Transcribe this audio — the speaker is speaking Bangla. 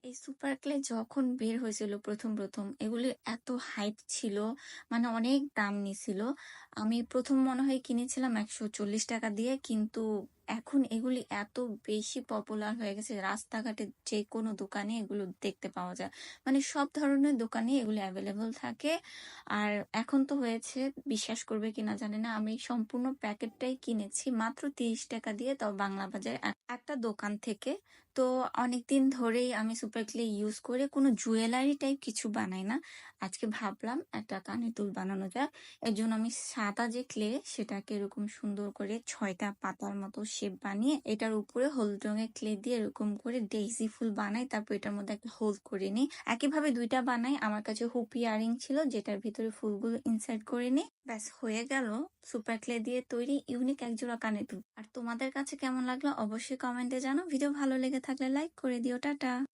এই সুপার ক্লে যখন বের হয়েছিল প্রথম এগুলি এত হাইপ ছিল, মানে অনেক দাম নিছিল। আমি প্রথম মনে হয় কিনেছিলাম 140 টাকা দিয়ে, কিন্তু এখন এগুলি এত বেশি পপুলার হয়ে গেছে, রাস্তাঘাটে যে কোনো দোকানে এগুলো দেখতে পাওয়া যায়। মানে সব ধরনের দোকানে এগুলি অ্যাভেলেবল থাকে। আর এখন তো হয়েছে, বিশ্বাস করবে কিনা জানি না, আমি সম্পূর্ণ প্যাকেটটাই কিনেছি মাত্র 30 টাকা দিয়ে, তাও বাংলা বাজার একটা দোকান থেকে। তো অনেকদিন ধরেই আমি সুপার ক্লে ইউজ করে কোনো জুয়েলারি টাইপ কিছু বানাই না। আজকে ভাবলাম একটা কানের দুল বানানো যাক। এর জন্য আমি সাদা যে ক্লে, সেটাকে এরকম সুন্দর করে 6টা পাতার মতো শেপ বানিয়ে এটার উপরে হলুদ রঙের ক্লে দিয়ে এরকম করে ডেইজি ফুল বানাই, তারপর এটার মধ্যে একটা হোল করে নিই। একইভাবে দুইটা বানাই। আমার কাছে হুপ ইয়ারিং ছিল, যেটার ভিতরে ফুলগুলো ইনসার্ট করে নিই। ব্যাস হয়ে গেল সুপার ক্লে দিয়ে তৈরি ইউনিক এক জোড়া কানের দুল। আর তোমাদের কাছে কেমন লাগলো অবশ্যই কমেন্টে জানাও। ভিডিও ভালো লেগে থাকলে লাইক করে দিও। টাটা।